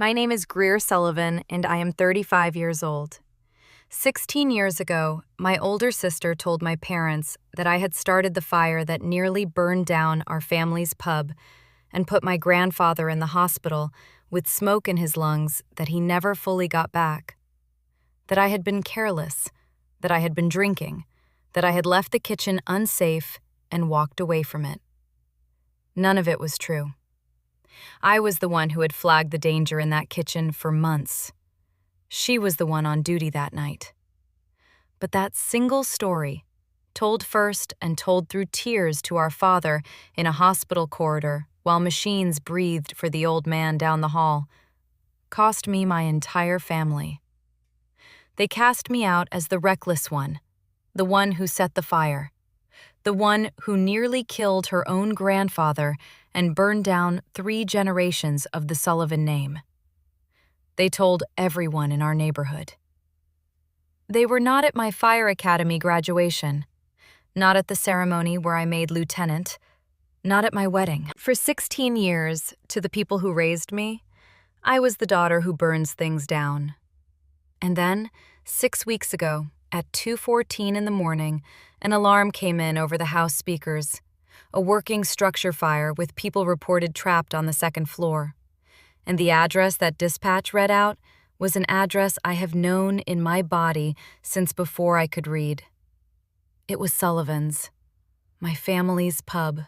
My name is Greer Sullivan, and I am 35 years old. 16 years ago, my older sister told my parents that I had started the fire that nearly burned down our family's pub and put my grandfather in the hospital with smoke in his lungs that he never fully got back. That I had been careless, that I had been drinking, that I had left the kitchen unsafe and walked away from it. None of it was true. I was the one who had flagged the danger in that kitchen for months. She was the one on duty that night. But that single story, told first and told through tears to our father in a hospital corridor while machines breathed for the old man down the hall, cost me my entire family. They cast me out as the reckless one, the one who set the fire, the one who nearly killed her own grandfather and burned down 3 generations of the Sullivan name. They told everyone in our neighborhood. They were not at my fire academy graduation, not at the ceremony where I made lieutenant, not at my wedding. For 16 years, to the people who raised me, I was the daughter who burns things down. And then, 6 weeks ago, at 2:14 in the morning, an alarm came in over the house speakers, a working structure fire with people reported trapped on the 2nd floor. And the address that dispatch read out was an address I have known in my body since before I could read. It was Sullivan's, my family's pub.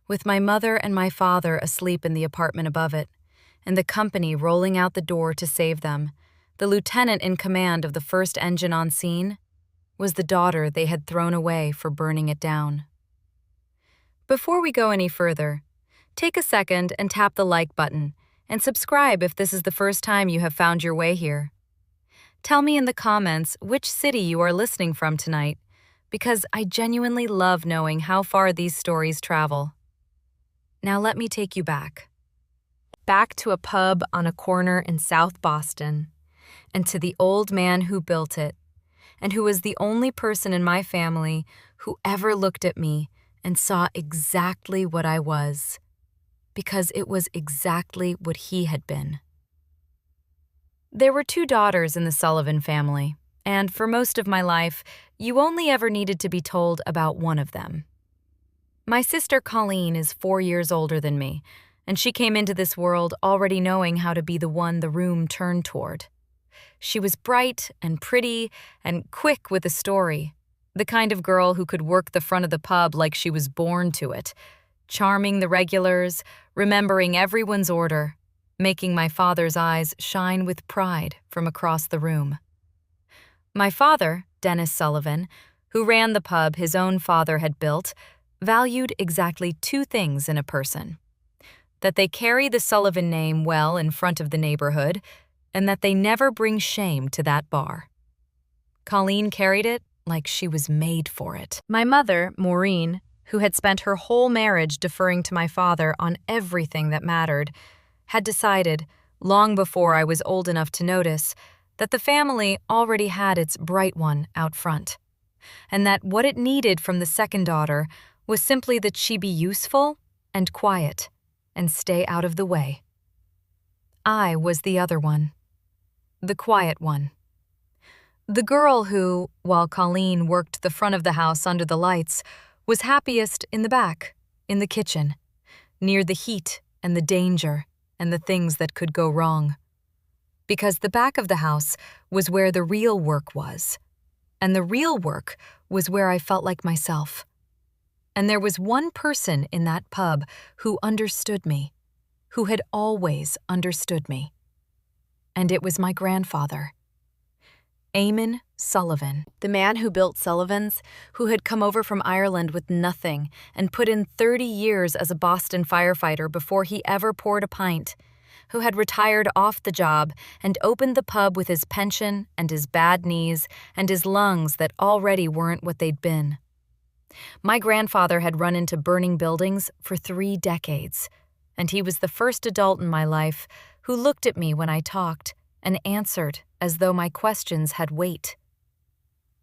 With my mother and my father asleep in the apartment above it, and the company rolling out the door to save them, the lieutenant in command of the first engine on scene was the daughter they had thrown away for burning it down. Before we go any further, take a second and tap the like button and subscribe if this is the first time you have found your way here. Tell me in the comments which city you are listening from tonight, because I genuinely love knowing how far these stories travel. Now let me take you back. Back to a pub on a corner in South Boston, and to the old man who built it, and who was the only person in my family who ever looked at me and saw exactly what I was, because it was exactly what he had been. There were 2 daughters in the Sullivan family, and for most of my life, you only ever needed to be told about one of them. My sister Colleen is 4 years older than me, and she came into this world already knowing how to be the one the room turned toward. She was bright and pretty and quick with a story, the kind of girl who could work the front of the pub like she was born to it, charming the regulars, remembering everyone's order, making my father's eyes shine with pride from across the room. My father, Dennis Sullivan, who ran the pub his own father had built, valued exactly 2 things in a person: that they carry the Sullivan name well in front of the neighborhood, and that they never bring shame to that bar. Colleen carried it like she was made for it. My mother, Maureen, who had spent her whole marriage deferring to my father on everything that mattered, had decided, long before I was old enough to notice, that the family already had its bright one out front, and that what it needed from the second daughter was simply that she be useful and quiet and stay out of the way. I was the other one, the quiet one. The girl who, while Colleen worked the front of the house under the lights, was happiest in the back, in the kitchen, near the heat and the danger and the things that could go wrong. Because the back of the house was where the real work was, and the real work was where I felt like myself. And there was one person in that pub who understood me, who had always understood me. And it was my grandfather. Eamon Sullivan, the man who built Sullivan's, who had come over from Ireland with nothing and put in 30 years as a Boston firefighter before he ever poured a pint, who had retired off the job and opened the pub with his pension and his bad knees and his lungs that already weren't what they'd been. My grandfather had run into burning buildings for 3 decades, and he was the first adult in my life who looked at me when I talked and answered as though my questions had weight.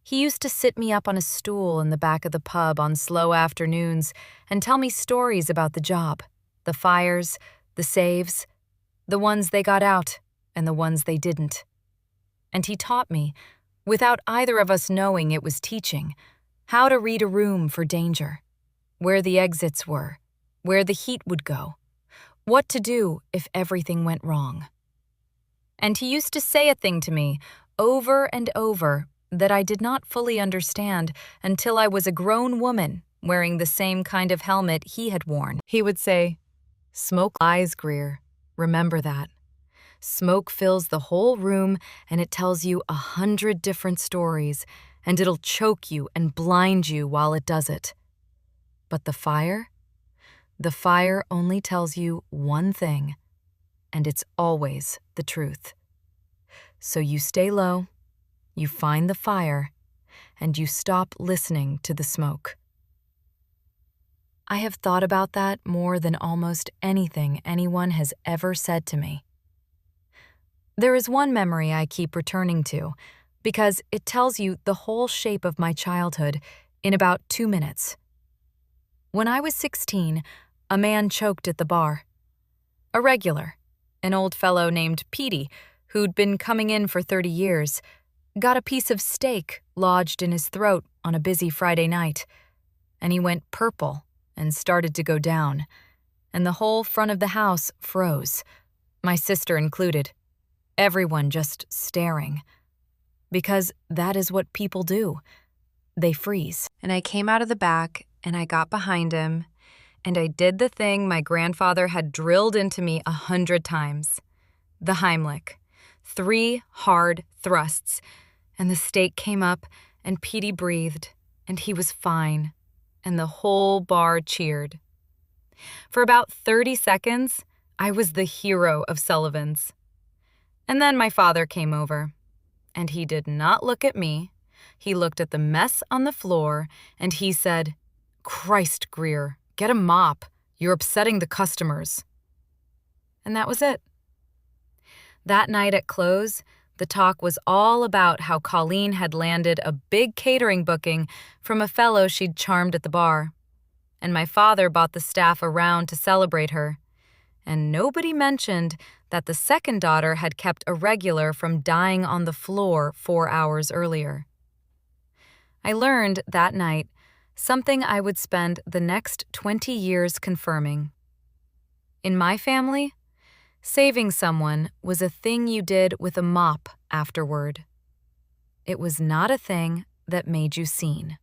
He used to sit me up on a stool in the back of the pub on slow afternoons and tell me stories about the job, the fires, the saves, the ones they got out and the ones they didn't. And he taught me, without either of us knowing it was teaching, how to read a room for danger, where the exits were, where the heat would go, what to do if everything went wrong. And he used to say a thing to me over and over that I did not fully understand until I was a grown woman wearing the same kind of helmet he had worn. He would say, "Smoke lies, Greer. Remember that. Smoke fills the whole room and it tells you 100 different stories, and it'll choke you and blind you while it does it. But the fire only tells you one thing, and it's always the truth. So you stay low, you find the fire, and you stop listening to the smoke." I have thought about that more than almost anything anyone has ever said to me. There is one memory I keep returning to because it tells you the whole shape of my childhood in about 2 minutes. When I was 16, a man choked at the bar. A regular, an old fellow named Petey, who'd been coming in for 30 years, got a piece of steak lodged in his throat on a busy Friday night, and he went purple and started to go down, and the whole front of the house froze, my sister included, everyone just staring. Because that is what people do. They freeze. And I came out of the back, and I got behind him, and I did the thing my grandfather had drilled into me 100 times. The Heimlich. 3 hard thrusts, and the steak came up, and Petey breathed, and he was fine, and the whole bar cheered. For about 30 seconds, I was the hero of Sullivan's. And then my father came over, and he did not look at me. He looked at the mess on the floor, and he said, "Christ, Greer, get a mop. You're upsetting the customers." And that was it. That night at close, the talk was all about how Colleen had landed a big catering booking from a fellow she'd charmed at the bar, and my father bought the staff around to celebrate her. And nobody mentioned that the second daughter had kept a regular from dying on the floor 4 hours earlier. I learned that night something I would spend the next 20 years confirming. In my family, saving someone was a thing you did with a mop afterward. It was not a thing that made you seen.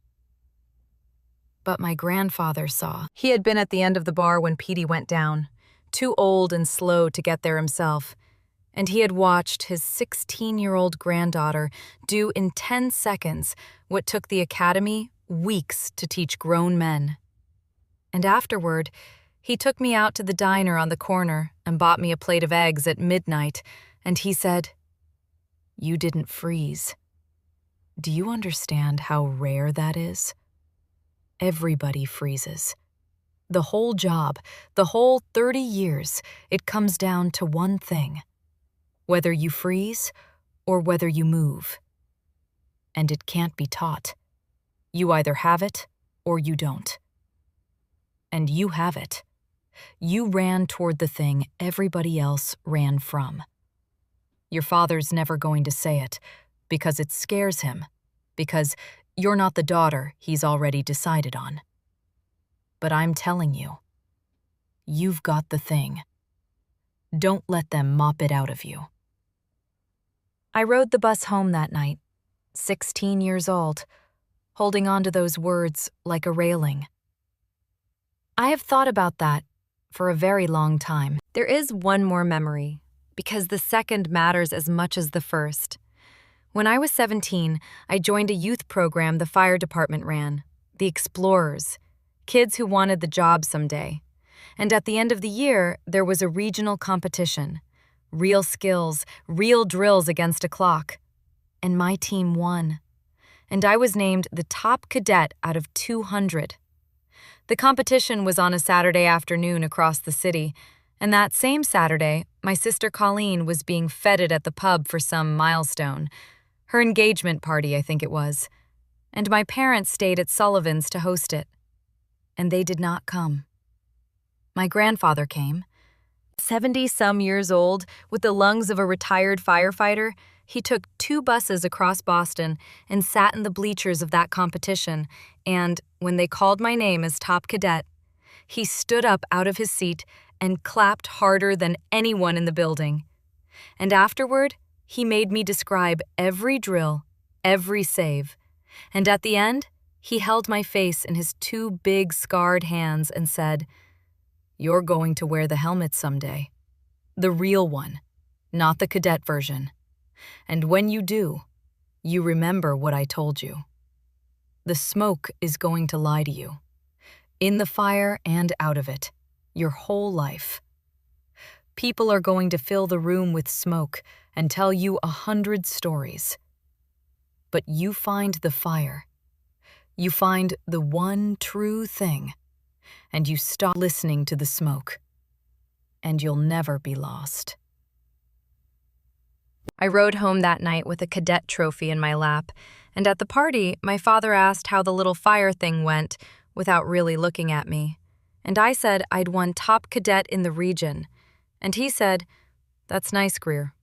But my grandfather saw. He had been at the end of the bar when Petey went down, too old and slow to get there himself, and he had watched his 16-year-old granddaughter do in 10 seconds what took the academy weeks to teach grown men. And afterward, he took me out to the diner on the corner and bought me a plate of eggs at midnight, and he said, "You didn't freeze. Do you understand how rare that is? Everybody freezes. The whole job, the whole 30 years, it comes down to one thing. Whether you freeze or whether you move. And it can't be taught. You either have it or you don't. And you have it. You ran toward the thing everybody else ran from. Your father's never going to say it because it scares him, because you're not the daughter he's already decided on. But I'm telling you, you've got the thing. Don't let them mop it out of you." I rode the bus home that night, 16 years old, holding on to those words like a railing. I have thought about that for a very long time. There is one more memory, because the second matters as much as the first. When I was 17, I joined a youth program the fire department ran, the Explorers, kids who wanted the job someday. And at the end of the year, there was a regional competition. Real skills, real drills against a clock. And my team won. And I was named the top cadet out of 200. The competition was on a Saturday afternoon across the city, and that same Saturday, my sister Colleen was being feted at the pub for some milestone. Her engagement party, I think it was. And my parents stayed at Sullivan's to host it. And they did not come. My grandfather came, 70-some years old, with the lungs of a retired firefighter, he took 2 buses across Boston and sat in the bleachers of that competition, and, when they called my name as top cadet, he stood up out of his seat and clapped harder than anyone in the building. And afterward, he made me describe every drill, every save, and at the end, he held my face in his 2 big scarred hands and said, "You're going to wear the helmet someday. The real one, not the cadet version. And when you do, you remember what I told you. The smoke is going to lie to you, in the fire and out of it, your whole life. People are going to fill the room with smoke and tell you 100 stories. But you find the fire. You find the one true thing, and you stop listening to the smoke, and you'll never be lost." I rode home that night with a cadet trophy in my lap, and at the party, my father asked how the little fire thing went without really looking at me. And I said I'd won top cadet in the region. And he said, "That's nice, Greer.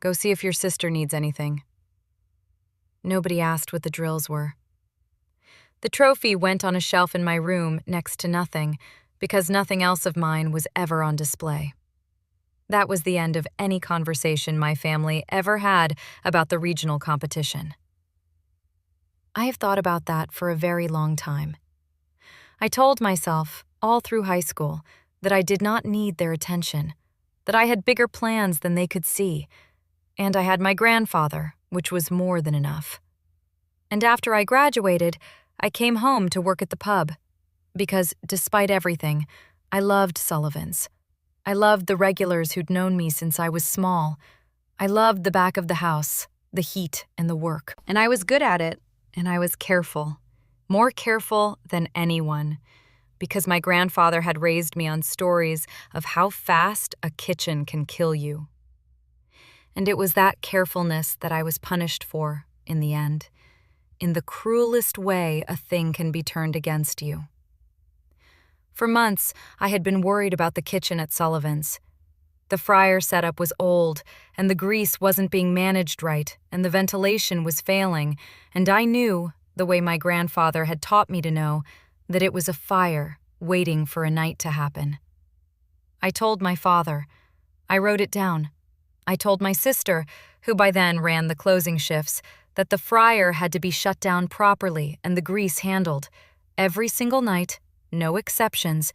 Go see if your sister needs anything." Nobody asked what the drills were. The trophy went on a shelf in my room next to nothing, because nothing else of mine was ever on display. That was the end of any conversation my family ever had about the regional competition. I have thought about that for a very long time. I told myself, all through high school, that I did not need their attention, that I had bigger plans than they could see, and I had my grandfather, which was more than enough. And after I graduated, I came home to work at the pub, because, despite everything, I loved Sullivan's. I loved the regulars who'd known me since I was small. I loved the back of the house, the heat and the work. And I was good at it, and I was careful. More careful than anyone, because my grandfather had raised me on stories of how fast a kitchen can kill you. And it was that carefulness that I was punished for, in the end. In the cruelest way a thing can be turned against you. For months, I had been worried about the kitchen at Sullivan's. The fryer setup was old, and the grease wasn't being managed right, and the ventilation was failing, and I knew, the way my grandfather had taught me to know, that it was a fire waiting for a night to happen. I told my father. I wrote it down. I told my sister, who by then ran the closing shifts, that the fryer had to be shut down properly and the grease handled, every single night, no exceptions,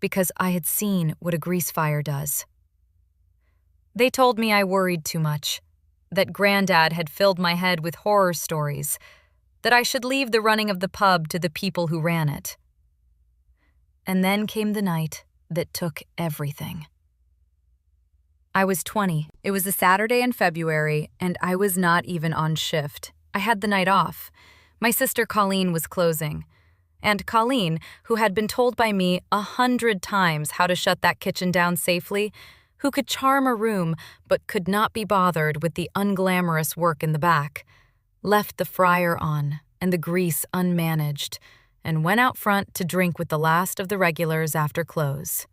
because I had seen what a grease fire does. They told me I worried too much, that Granddad had filled my head with horror stories, that I should leave the running of the pub to the people who ran it. And then came the night that took everything. I was 20. It was a Saturday in February, and I was not even on shift. I had the night off. My sister Colleen was closing. And Colleen, who had been told by me 100 times how to shut that kitchen down safely, who could charm a room but could not be bothered with the unglamorous work in the back, left the fryer on and the grease unmanaged, and went out front to drink with the last of the regulars after close.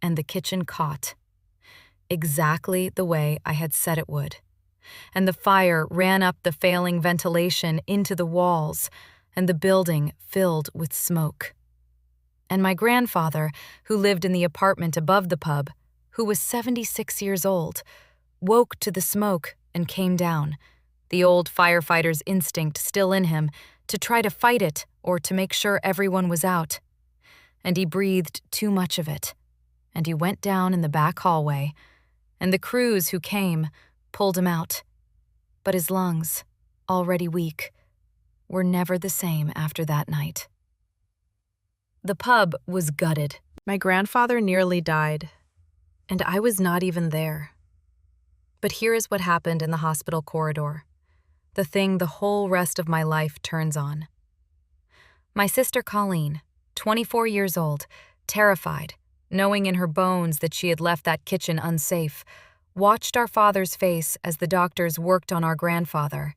And the kitchen caught, exactly the way I had said it would. And the fire ran up the failing ventilation into the walls, and the building filled with smoke. And my grandfather, who lived in the apartment above the pub, who was 76 years old, woke to the smoke and came down, the old firefighter's instinct still in him, to try to fight it or to make sure everyone was out. And he breathed too much of it, and he went down in the back hallway, and the crews who came pulled him out. But his lungs, already weak, were never the same after that night. The pub was gutted. My grandfather nearly died, and I was not even there. But here is what happened in the hospital corridor, the thing the whole rest of my life turns on. My sister Colleen, 24 years old, terrified, knowing in her bones that she had left that kitchen unsafe, watched our father's face as the doctors worked on our grandfather,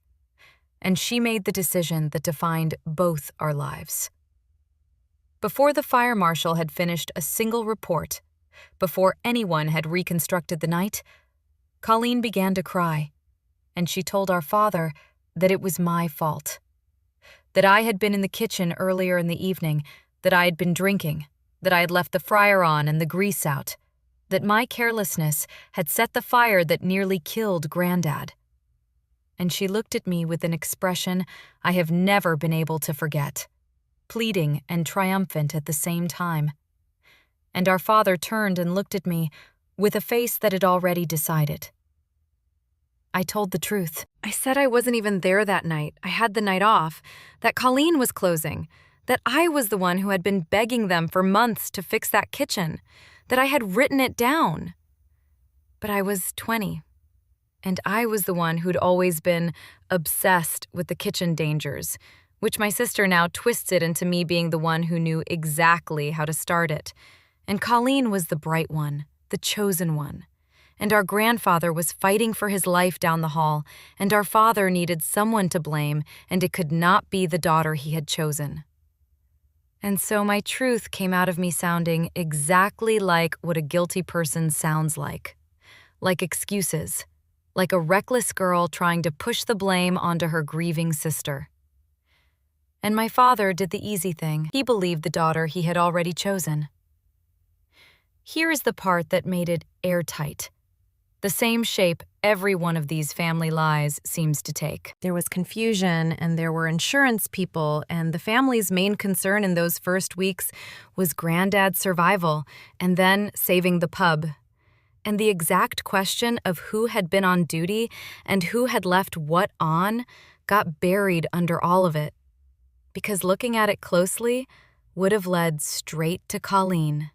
and she made the decision that defined both our lives. Before the fire marshal had finished a single report, Before anyone had reconstructed the night, Colleen began to cry, and she told our father that it was my fault. That I had been in the kitchen earlier in the evening, that I had been drinking, that I had left the fryer on and the grease out, that my carelessness had set the fire that nearly killed Granddad. And she looked at me with an expression I have never been able to forget, pleading and triumphant at the same time. And our father turned and looked at me with a face that had already decided. I told the truth. I said I wasn't even there that night. I had the night off, that Colleen was closing, that I was the one who had been begging them for months to fix that kitchen, that I had written it down. But I was 20, and I was the one who'd always been obsessed with the kitchen dangers, which my sister now twisted into me being the one who knew exactly how to start it. And Colleen was the bright one, the chosen one. And our grandfather was fighting for his life down the hall, and our father needed someone to blame, and it could not be the daughter he had chosen. And so my truth came out of me sounding exactly like what a guilty person sounds like excuses, like a reckless girl trying to push the blame onto her grieving sister. And my father did the easy thing. He believed the daughter he had already chosen. Here is the part that made it airtight. The same shape every one of these family lies seems to take. There was confusion, and there were insurance people, and the family's main concern in those first weeks was Granddad's survival, and then saving the pub. And the exact question of who had been on duty and who had left what on got buried under all of it, because looking at it closely would have led straight to Colleen.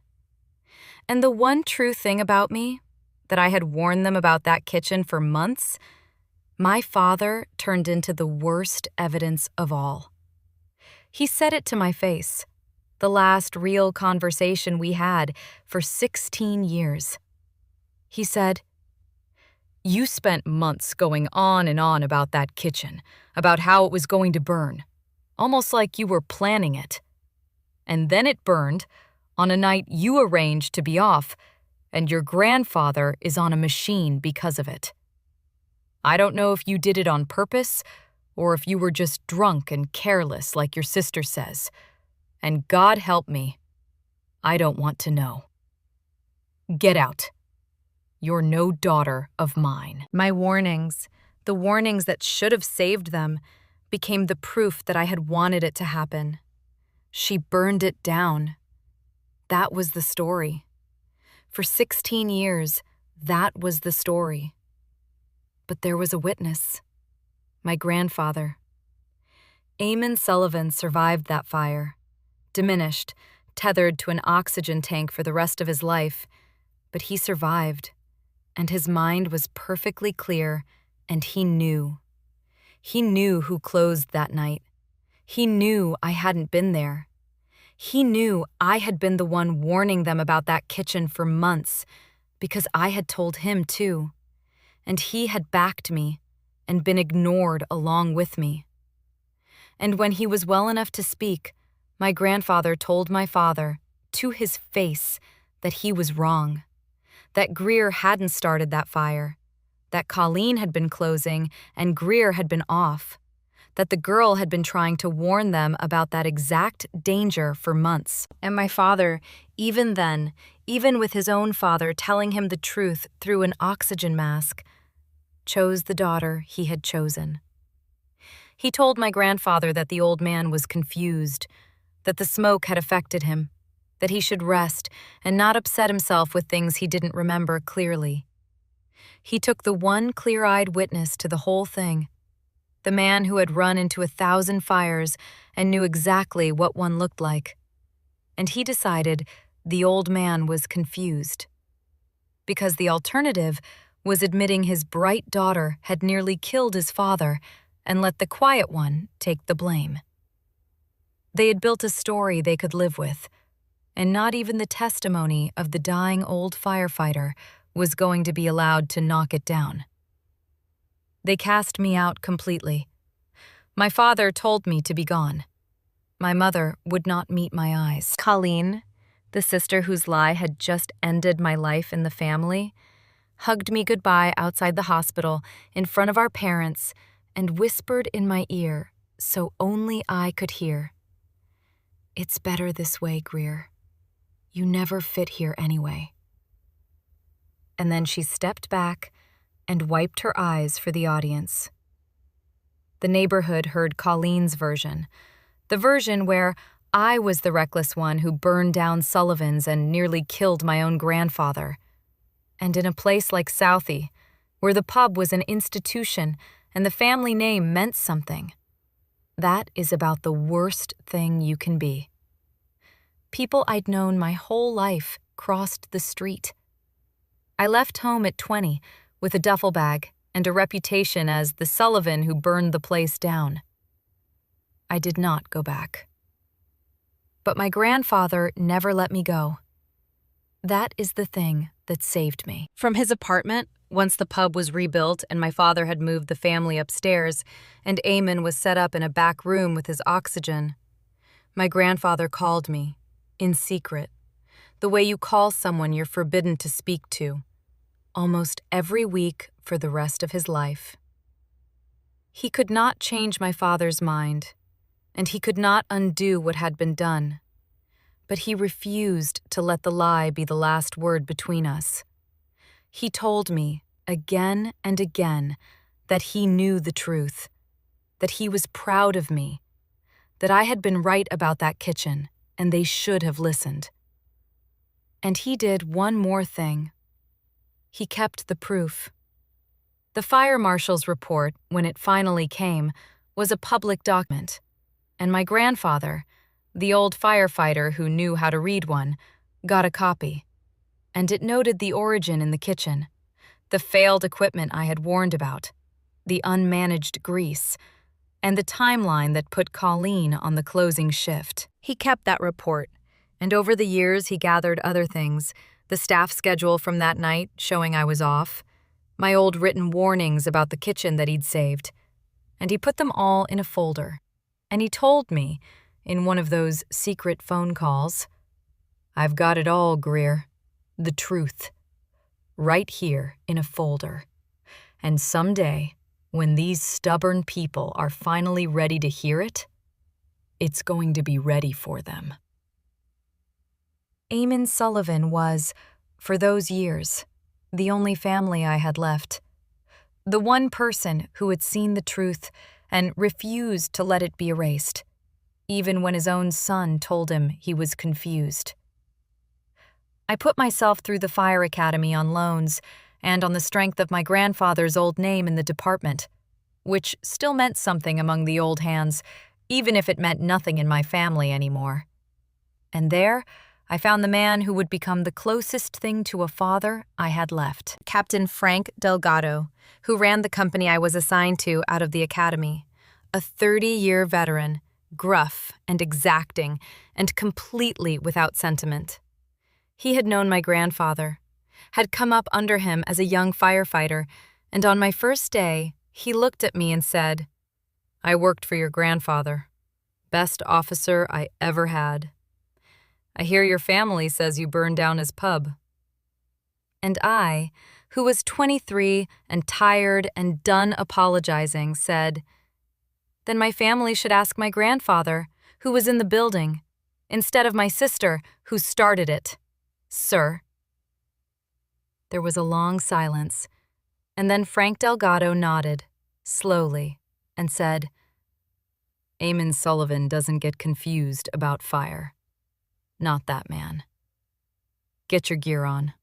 And the one true thing about me, that I had warned them about that kitchen for months, my father turned into the worst evidence of all. He said it to my face, the last real conversation we had for 16 years. He said, "You spent months going on and on about that kitchen, about how it was going to burn, almost like you were planning it. And then it burned on a night you arranged to be off, and your grandfather is on a machine because of it. I don't know if you did it on purpose or if you were just drunk and careless like your sister says. And God help me, I don't want to know. Get out. You're no daughter of mine." My warnings, the warnings that should have saved them, became the proof that I had wanted it to happen. She burned it down. That was the story. For 16 years, that was the story. But there was a witness. My grandfather. Greer Sullivan survived that fire. Diminished, tethered to an oxygen tank for the rest of his life. But he survived, and his mind was perfectly clear, and he knew. He knew who closed that night. He knew I hadn't been there. He knew I had been the one warning them about that kitchen for months, because I had told him too. And he had backed me and been ignored along with me. And when he was well enough to speak, my grandfather told my father, to his face, that he was wrong, that Greer hadn't started that fire, that Colleen had been closing and Greer had been off, that the girl had been trying to warn them about that exact danger for months. And my father, even then, even with his own father telling him the truth through an oxygen mask, chose the daughter he had chosen. He told my grandfather that the old man was confused, that the smoke had affected him, that he should rest and not upset himself with things he didn't remember clearly. He took the one clear-eyed witness to the whole thing, the man who had run into 1,000 fires and knew exactly what one looked like. And he decided the old man was confused, because the alternative was admitting his bright daughter had nearly killed his father and let the quiet one take the blame. They had built a story they could live with, and not even the testimony of the dying old firefighter was going to be allowed to knock it down. They cast me out completely. My father told me to be gone. My mother would not meet my eyes. Colleen, the sister whose lie had just ended my life in the family, hugged me goodbye outside the hospital in front of our parents and whispered in my ear so only I could hear, "It's better this way, Greer. You never fit here anyway." And then she stepped back and wiped her eyes for the audience. The neighborhood heard Colleen's version, the version where I was the reckless one who burned down Sullivan's and nearly killed my own grandfather. And in a place like Southie, where the pub was an institution and the family name meant something, that is about the worst thing you can be. People I'd known my whole life crossed the street. I left home at 20 with a duffel bag and a reputation as the Sullivan who burned the place down. I did not go back. But my grandfather never let me go. That is the thing that saved me. From his apartment, once the pub was rebuilt and my father had moved the family upstairs, and Eamon was set up in a back room with his oxygen, my grandfather called me, in secret, the way you call someone you're forbidden to speak to, almost every week for the rest of his life. He could not change my father's mind, and he could not undo what had been done. But he refused to let the lie be the last word between us. He told me, again and again, that he knew the truth, that he was proud of me, that I had been right about that kitchen, and they should have listened. And he did one more thing. He kept the proof. The fire marshal's report, when it finally came, was a public document, and my grandfather, the old firefighter who knew how to read one, got a copy. And it noted the origin in the kitchen, the failed equipment I had warned about, the unmanaged grease, and the timeline that put Colleen on the closing shift. He kept that report, and over the years he gathered other things, the staff schedule from that night showing I was off, my old written warnings about the kitchen that he'd saved, and he put them all in a folder. And he told me, in one of those secret phone calls, "I've got it all, Greer. The truth. Right here in a folder. And someday, when these stubborn people are finally ready to hear it, it's going to be ready for them." Eamon Sullivan was, for those years, the only family I had left. The one person who had seen the truth and refused to let it be erased, even when his own son told him he was confused. I put myself through the fire academy on loans and on the strength of my grandfather's old name in the department, which still meant something among the old hands, even if it meant nothing in my family anymore. And there, I found the man who would become the closest thing to a father I had left. Captain Frank Delgado, who ran the company I was assigned to out of the academy, a 30-year veteran, gruff and exacting, and completely without sentiment. He had known my grandfather, had come up under him as a young firefighter, and on my first day, he looked at me and said, "I worked for your grandfather. Best officer I ever had. I hear your family says you burned down his pub." And I, who was 23 and tired and done apologizing, said, "Then my family should ask my grandfather, who was in the building, instead of my sister, who started it, sir." There was a long silence, and then Frank Delgado nodded, slowly, and said, "Eamon Sullivan doesn't get confused about fire. Not that man. Get your gear on."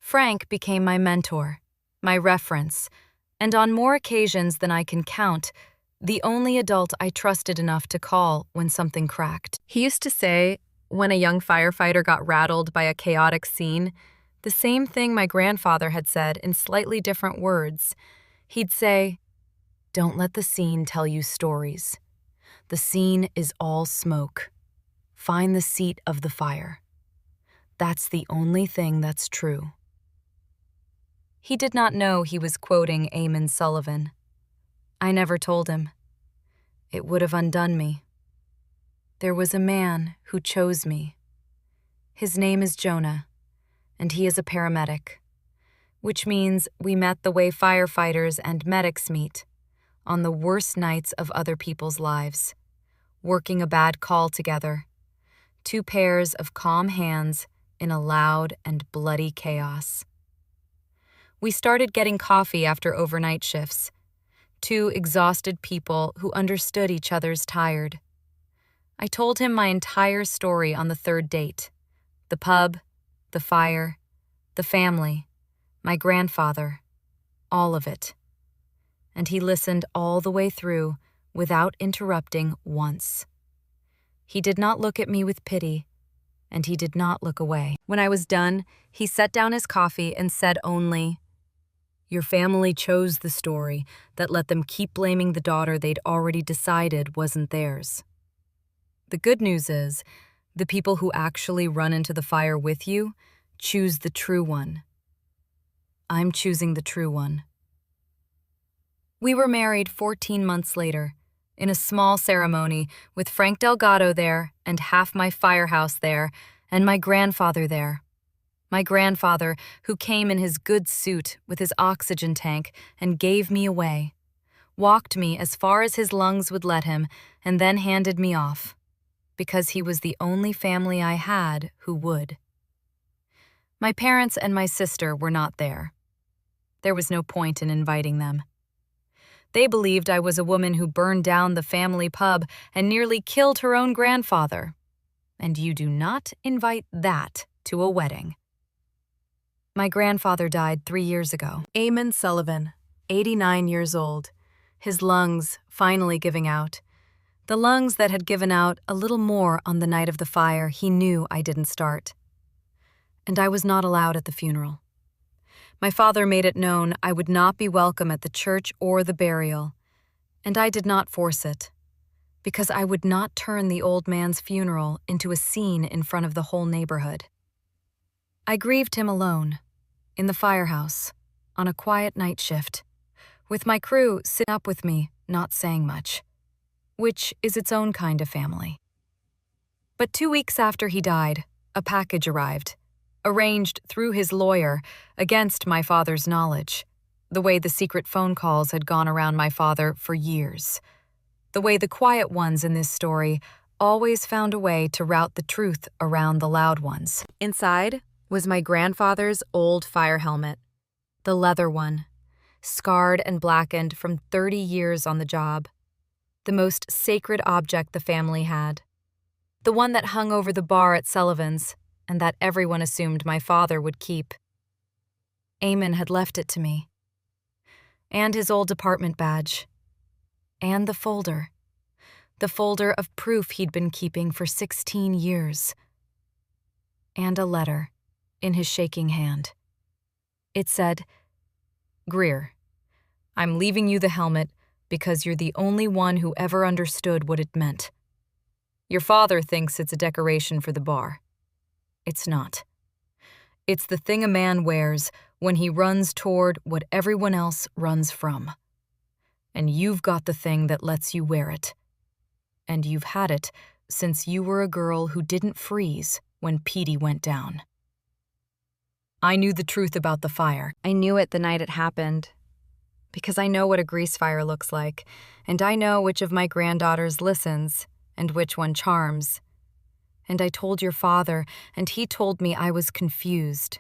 Frank became my mentor, my reference, and on more occasions than I can count, the only adult I trusted enough to call when something cracked. He used to say, when a young firefighter got rattled by a chaotic scene, the same thing my grandfather had said in slightly different words. He'd say, "Don't let the scene tell you stories. The scene is all smoke. Find the seat of the fire. That's the only thing that's true." He did not know he was quoting Eamon Sullivan. I never told him. It would have undone me. There was a man who chose me. His name is Jonah, and he is a paramedic, which means we met the way firefighters and medics meet, on the worst nights of other people's lives, working a bad call together, two pairs of calm hands in a loud and bloody chaos. We started getting coffee after overnight shifts, two exhausted people who understood each other's tired. I told him my entire story on the third date: the pub, the fire, the family, my grandfather, all of it. And he listened all the way through without interrupting once. He did not look at me with pity, and he did not look away. When I was done, he set down his coffee and said only, "Your family chose the story that let them keep blaming the daughter they'd already decided wasn't theirs. The good news is, the people who actually run into the fire with you choose the true one. I'm choosing the true one." We were married 14 months later, in a small ceremony with Frank Delgado there and half my firehouse there and my grandfather there. My grandfather, who came in his good suit with his oxygen tank and gave me away, walked me as far as his lungs would let him and then handed me off, because he was the only family I had who would. My parents and my sister were not there. There was no point in inviting them. They believed I was a woman who burned down the family pub and nearly killed her own grandfather. And you do not invite that to a wedding. My grandfather died 3 years ago. Greer Sullivan, 89 years old, his lungs finally giving out. The lungs that had given out a little more on the night of the fire he knew I didn't start. And I was not allowed at the funeral. My father made it known I would not be welcome at the church or the burial, and I did not force it, because I would not turn the old man's funeral into a scene in front of the whole neighborhood. I grieved him alone, in the firehouse, on a quiet night shift, with my crew sitting up with me, not saying much, which is its own kind of family. But 2 weeks after he died, a package arrived, arranged through his lawyer against my father's knowledge, the way the secret phone calls had gone around my father for years, the way the quiet ones in this story always found a way to route the truth around the loud ones. Inside was my grandfather's old fire helmet, the leather one, scarred and blackened from 30 years on the job, the most sacred object the family had, the one that hung over the bar at Sullivan's and that everyone assumed my father would keep. Eamon had left it to me. And his old department badge. And the folder of proof he'd been keeping for 16 years. And a letter in his shaking hand. It said, "Greer, I'm leaving you the helmet because you're the only one who ever understood what it meant. Your father thinks it's a decoration for the bar. It's not. It's the thing a man wears when he runs toward what everyone else runs from. And you've got the thing that lets you wear it. And you've had it since you were a girl who didn't freeze when Petey went down." I knew the truth about the fire. I knew it the night it happened, because I know what a grease fire looks like, and I know which of my granddaughters listens and which one charms. And I told your father, and he told me I was confused.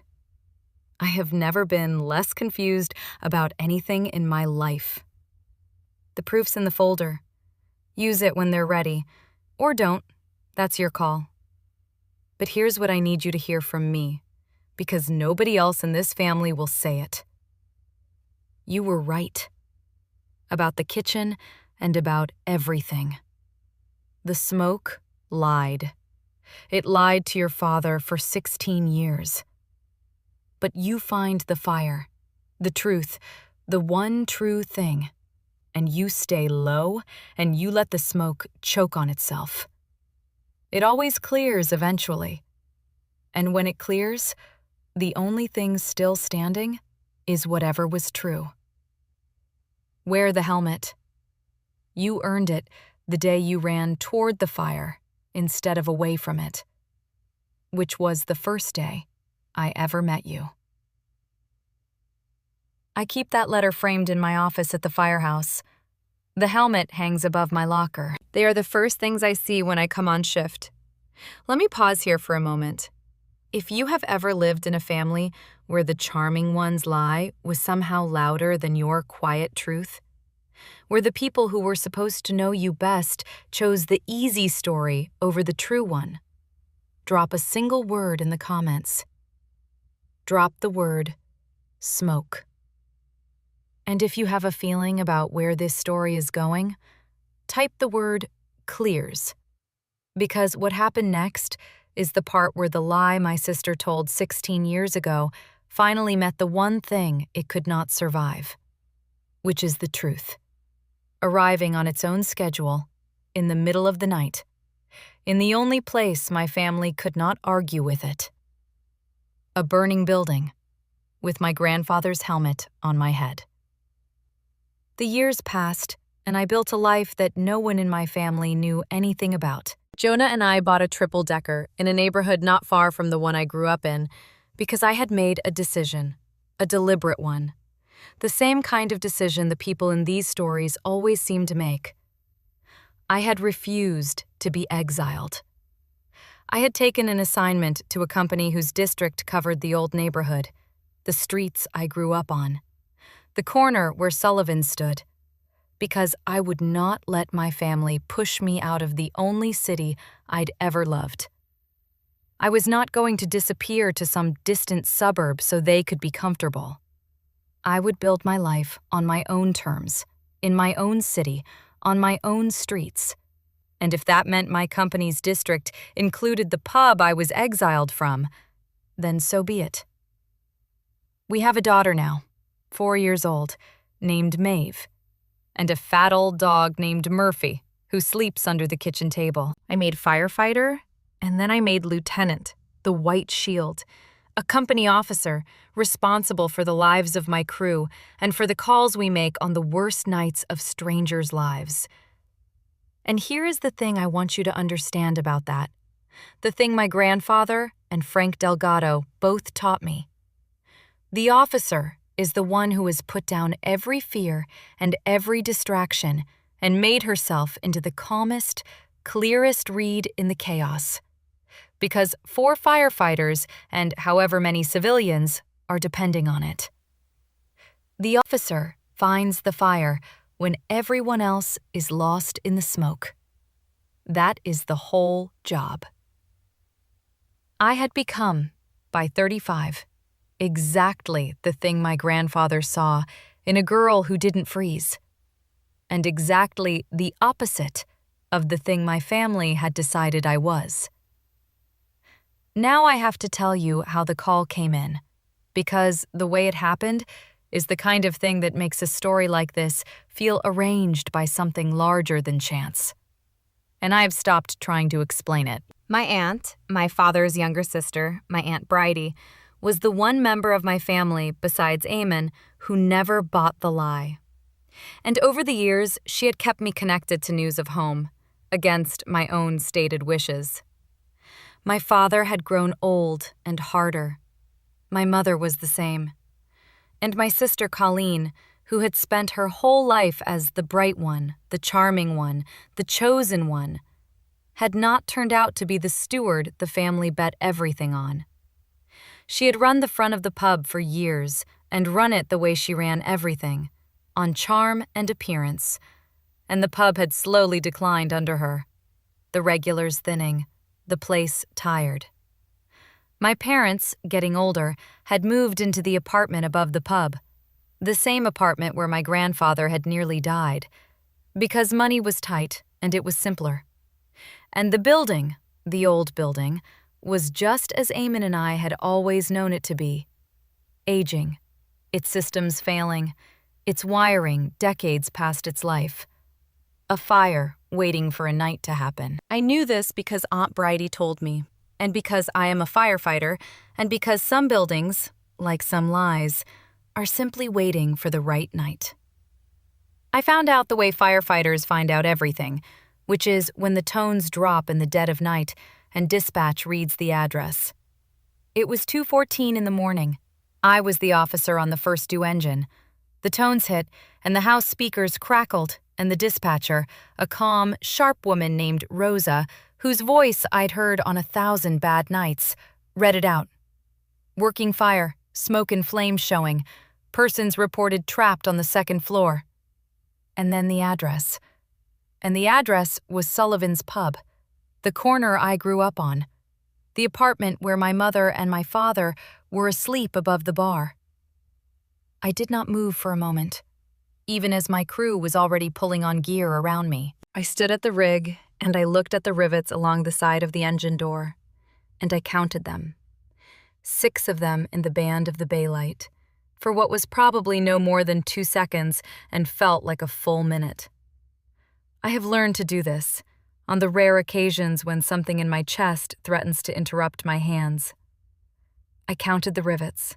I have never been less confused about anything in my life. The proof's in the folder. Use it when they're ready, or don't. That's your call. But here's what I need you to hear from me, because nobody else in this family will say it. You were right. About the kitchen and about everything. The smoke lied. It lied to your father for 16 years. But you find the fire, the truth, the one true thing, and you stay low and you let the smoke choke on itself. It always clears eventually. And when it clears, the only thing still standing is whatever was true. Wear the helmet. You earned it the day you ran toward the fire instead of away from it. which was the first day I ever met you. I keep that letter framed in my office at the firehouse. The helmet hangs above my locker. They are the first things I see when I come on shift. Let me pause here for a moment. If you have ever lived in a family where the charming one's lie was somehow louder than your quiet truth, where the people who were supposed to know you best chose the easy story over the true one, drop a single word in the comments. Drop the word smoke. And if you have a feeling about where this story is going, type the word clears. Because what happened next is the part where the lie my sister told 16 years ago finally met the one thing it could not survive, which is the truth, arriving on its own schedule, in the middle of the night, in the only place my family could not argue with it. A burning building, with my grandfather's helmet on my head. The years passed, and I built a life that no one in my family knew anything about. Jonah and I bought a triple-decker in a neighborhood not far from the one I grew up in because I had made a decision, a deliberate one. The same kind of decision the people in these stories always seem to make. I had refused to be exiled. I had taken an assignment to a company whose district covered the old neighborhood, the streets I grew up on, the corner where Sullivan stood, because I would not let my family push me out of the only city I'd ever loved. I was not going to disappear to some distant suburb so they could be comfortable. I would build my life on my own terms, in my own city, on my own streets. And if that meant my company's district included the pub I was exiled from, then so be it. We have a daughter now, 4 years old, named Maeve, and a fat old dog named Murphy, who sleeps under the kitchen table. I made firefighter, and then I made lieutenant, the white shield, a company officer responsible for the lives of my crew and for the calls we make on the worst nights of strangers' lives. And here is the thing I want you to understand about that, the thing my grandfather and Frank Delgado both taught me. The officer is the one who has put down every fear and every distraction and made herself into the calmest, clearest read in the chaos. Because 4 firefighters and however many civilians are depending on it. The officer finds the fire when everyone else is lost in the smoke. That is the whole job. I had become, by 35, exactly the thing my grandfather saw in a girl who didn't freeze, and exactly the opposite of the thing my family had decided I was. Now I have to tell you how the call came in, because the way it happened is the kind of thing that makes a story like this feel arranged by something larger than chance. And I've stopped trying to explain it. My aunt, my father's younger sister, my Aunt Bridie, was the one member of my family, besides Eamon, who never bought the lie. And over the years, she had kept me connected to news of home, against my own stated wishes. My father had grown old and harder. My mother was the same. And my sister Colleen, who had spent her whole life as the bright one, the charming one, the chosen one, had not turned out to be the steward the family bet everything on. She had run the front of the pub for years and run it the way she ran everything, on charm and appearance, and the pub had slowly declined under her, the regulars thinning, the place tired. My parents, getting older, had moved into the apartment above the pub, the same apartment where my grandfather had nearly died, because money was tight and it was simpler. And the building, the old building, was just as Eamon and I had always known it to be. Aging, its systems failing, its wiring decades past its life. A fire waiting for a night to happen. I knew this because Aunt Bridie told me, and because I am a firefighter, and because some buildings, like some lies, are simply waiting for the right night. I found out the way firefighters find out everything, which is when the tones drop in the dead of night and dispatch reads the address. It was 2:14 in the morning. I was the officer on the first due engine. The tones hit, and the house speakers crackled, and the dispatcher, a calm, sharp woman named Rosa, whose voice I'd heard on 1,000 bad nights, read it out. Working fire, smoke and flames showing, persons reported trapped on the second floor. And then the address. And the address was Sullivan's Pub, the corner I grew up on, the apartment where my mother and my father were asleep above the bar. I did not move for a moment, even as my crew was already pulling on gear around me. I stood at the rig, and I looked at the rivets along the side of the engine door, and I counted them. 6 of them in the band of the baylight, for what was probably no more than 2 seconds and felt like a full minute. I have learned to do this, on the rare occasions when something in my chest threatens to interrupt my hands. I counted the rivets.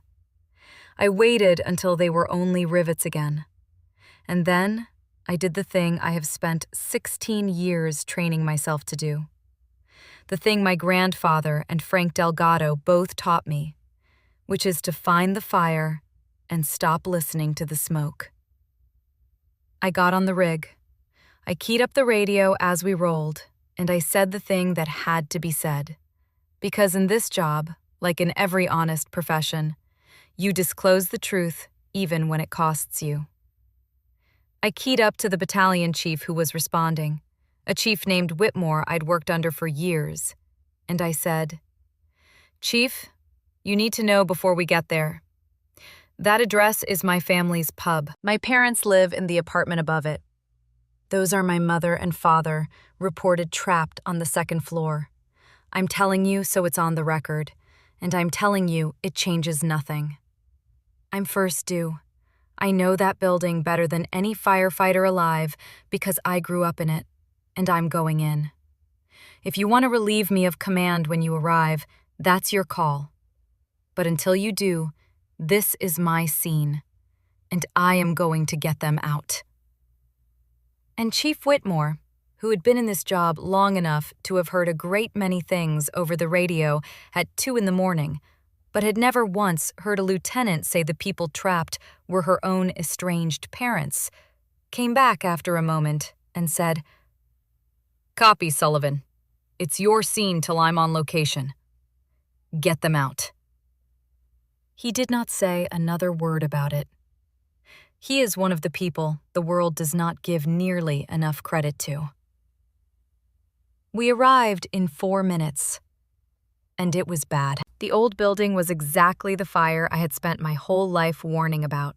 I waited until they were only rivets again. And then I did the thing I have spent 16 years training myself to do. The thing my grandfather and Frank Delgado both taught me, which is to find the fire and stop listening to the smoke. I got on the rig. I keyed up the radio as we rolled, and I said the thing that had to be said. Because in this job, like in every honest profession, you disclose the truth even when it costs you. I keyed up to the battalion chief who was responding, a chief named Whitmore I'd worked under for years, and I said, "Chief, you need to know before we get there. That address is my family's pub. My parents live in the apartment above it. Those are my mother and father, reported trapped on the second floor. I'm telling you so it's on the record, and I'm telling you it changes nothing. I'm first due. I know that building better than any firefighter alive because I grew up in it, and I'm going in. If you want to relieve me of command when you arrive, that's your call. But until you do, this is my scene, and I am going to get them out." And Chief Whitmore, who had been in this job long enough to have heard a great many things over the radio at 2 a.m, but had never once heard a lieutenant say the people trapped were her own estranged parents, came back after a moment and said, "Copy, Sullivan. It's your scene till I'm on location. Get them out." He did not say another word about it. He is one of the people the world does not give nearly enough credit to. We arrived in 4 minutes, and it was bad. The old building was exactly the fire I had spent my whole life warning about,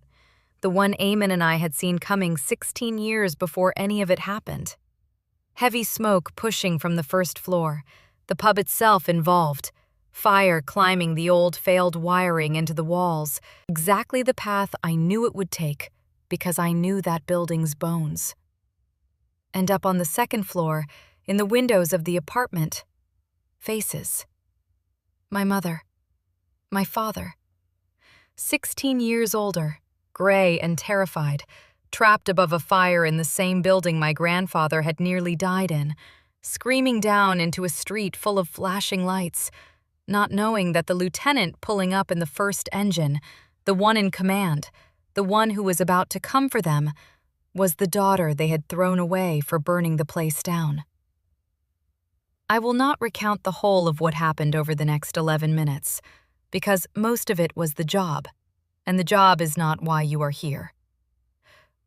the one Eamon and I had seen coming 16 years before any of it happened. Heavy smoke pushing from the first floor, the pub itself involved, fire climbing the old failed wiring into the walls, exactly the path I knew it would take because I knew that building's bones. And up on the second floor, in the windows of the apartment, faces. My mother, my father, 16 years older, gray and terrified, trapped above a fire in the same building my grandfather had nearly died in, screaming down into a street full of flashing lights, not knowing that the lieutenant pulling up in the first engine, the one in command, the one who was about to come for them, was the daughter they had thrown away for burning the place down. I will not recount the whole of what happened over the next 11 minutes, because most of it was the job, and the job is not why you are here.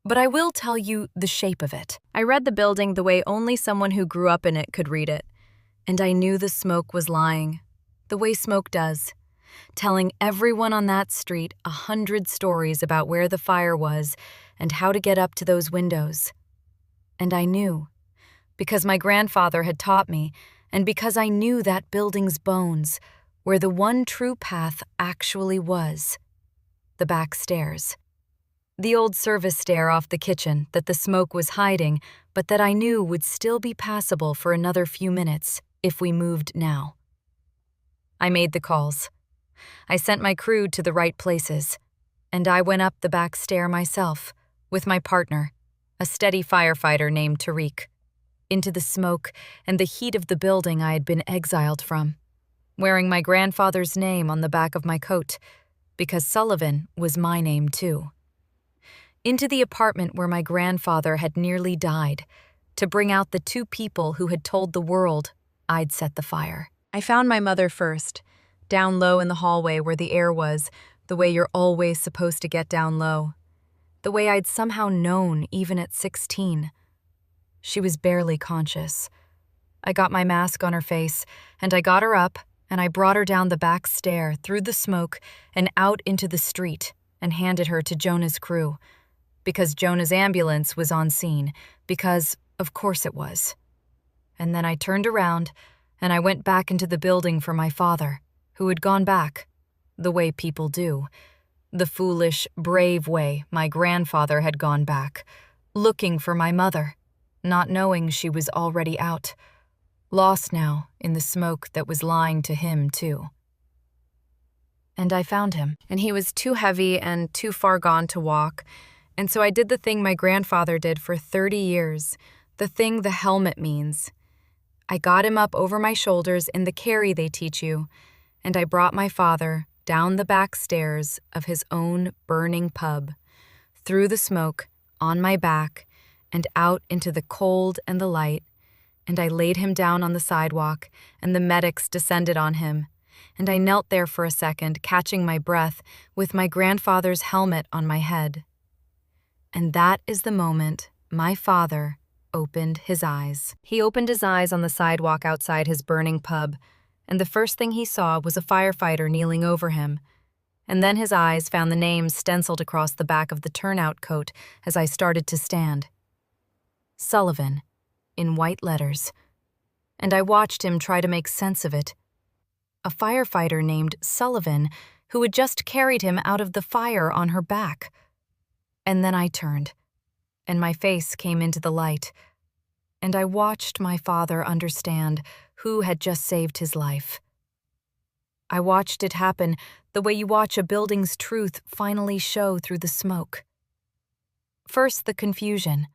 But I will tell you the shape of it. I read the building the way only someone who grew up in it could read it, and I knew the smoke was lying, the way smoke does, telling everyone on that street 100 stories about where the fire was and how to get up to those windows. And I knew, because my grandfather had taught me, and because I knew that building's bones, where the one true path actually was, the back stairs. The old service stair off the kitchen that the smoke was hiding, but that I knew would still be passable for another few minutes if we moved now. I made the calls. I sent my crew to the right places, and I went up the back stair myself, with my partner, a steady firefighter named Tariq. into the smoke and the heat of the building I had been exiled from, wearing my grandfather's name on the back of my coat, because Sullivan was my name too. Into the apartment where my grandfather had nearly died, to bring out the two people who had told the world I'd set the fire. I found my mother first, down low in the hallway where the air was, the way you're always supposed to get down low. The way I'd somehow known even at 16. She was barely conscious. I got my mask on her face, and I got her up, and I brought her down the back stair, through the smoke, and out into the street, and handed her to Jonah's crew. Because Jonah's ambulance was on scene, because, of course it was. And then I turned around, and I went back into the building for my father, who had gone back, the way people do. The foolish, brave way my grandfather had gone back, looking for my mother, not knowing she was already out, lost now in the smoke that was lying to him too. And I found him, and he was too heavy and too far gone to walk, and so I did the thing my grandfather did for 30 years, the thing the helmet means. I got him up over my shoulders in the carry they teach you, and I brought my father down the back stairs of his own burning pub, through the smoke, on my back, and out into the cold and the light, and I laid him down on the sidewalk, and the medics descended on him, and I knelt there for a second, catching my breath, with my grandfather's helmet on my head. And that is the moment my father opened his eyes. He opened his eyes on the sidewalk outside his burning pub, and the first thing he saw was a firefighter kneeling over him. And then his eyes found the names stenciled across the back of the turnout coat as I started to stand. Sullivan, in white letters. And I watched him try to make sense of it. A firefighter named Sullivan who had just carried him out of the fire on her back. And then I turned, and my face came into the light, and I watched my father understand who had just saved his life. I watched it happen the way you watch a building's truth finally show through the smoke. First the confusion,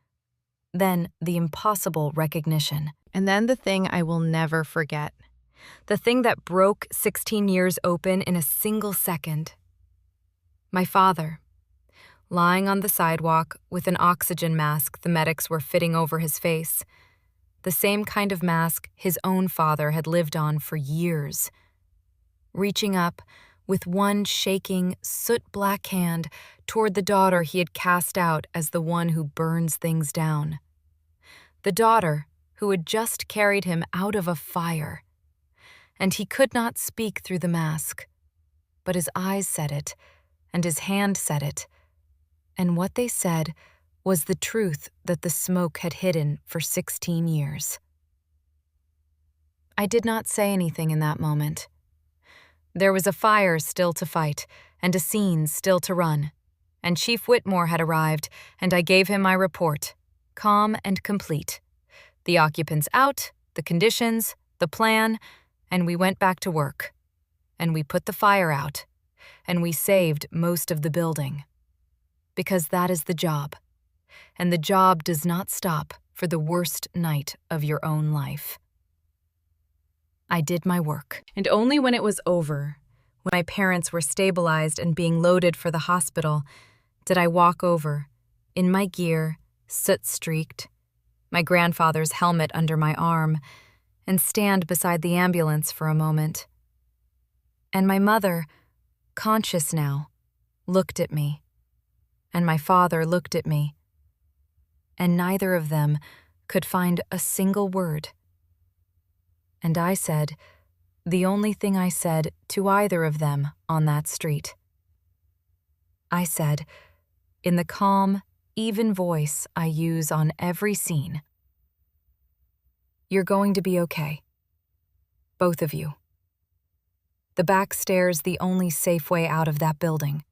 then the impossible recognition, and then the thing I will never forget. The thing that broke 16 years open in a single second. My father, lying on the sidewalk with an oxygen mask the medics were fitting over his face, the same kind of mask his own father had lived on for years. Reaching up with one shaking, soot-black hand toward the daughter he had cast out as the one who burns things down. The daughter who had just carried him out of a fire. And he could not speak through the mask, but his eyes said it, and his hand said it, and what they said was the truth that the smoke had hidden for 16 years. I did not say anything in that moment. There was a fire still to fight, and a scene still to run, and Chief Whitmore had arrived, and I gave him my report, calm and complete. The occupants out, the conditions, the plan, and we went back to work. And we put the fire out, and we saved most of the building. Because that is the job, and the job does not stop for the worst night of your own life. I did my work, and only when it was over, when my parents were stabilized and being loaded for the hospital, did I walk over, in my gear, soot-streaked, my grandfather's helmet under my arm, and stand beside the ambulance for a moment. And my mother, conscious now, looked at me. And my father looked at me, and neither of them could find a single word. And I said the only thing I said to either of them on that street. I said, in the calm, even voice I use on every scene, "You're going to be okay. Both of you. The back stairs the only safe way out of that building.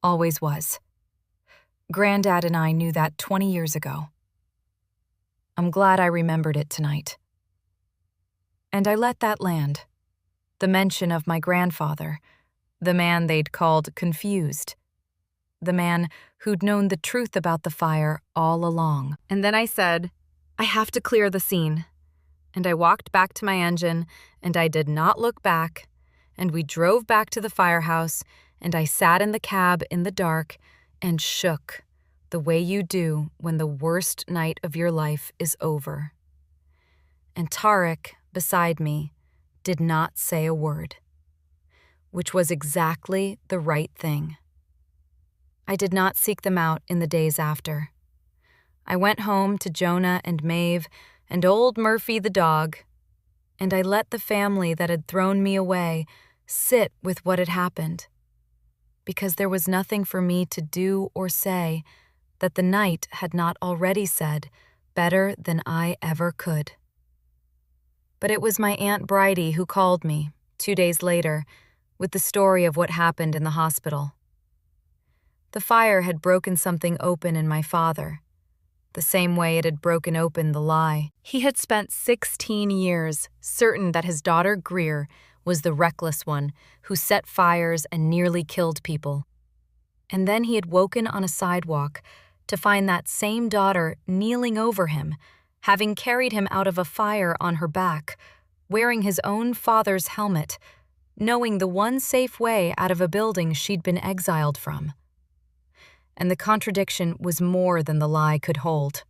Always was. Granddad and I knew that 20 years ago. I'm glad I remembered it tonight." And I let that land. The mention of my grandfather, the man they'd called confused, the man who'd known the truth about the fire all along. And then I said, I have to clear the scene. And I walked back to my engine, and I did not look back, and we drove back to the firehouse, and I sat in the cab in the dark and shook the way you do when the worst night of your life is over. And Tarek, beside me, did not say a word, which was exactly the right thing. I did not seek them out in the days after. I went home to Jonah and Maeve and old Murphy the dog, and I let the family that had thrown me away sit with what had happened, because there was nothing for me to do or say that the night had not already said better than I ever could. But it was my Aunt Bridie who called me 2 days later with the story of what happened in the hospital. The fire had broken something open in my father, the same way it had broken open the lie. He had spent 16 years certain that his daughter Greer was the reckless one who set fires and nearly killed people. And then he had woken on a sidewalk to find that same daughter kneeling over him, having carried him out of a fire on her back, wearing his own father's helmet, knowing the one safe way out of a building she'd been exiled from. And the contradiction was more than the lie could hold.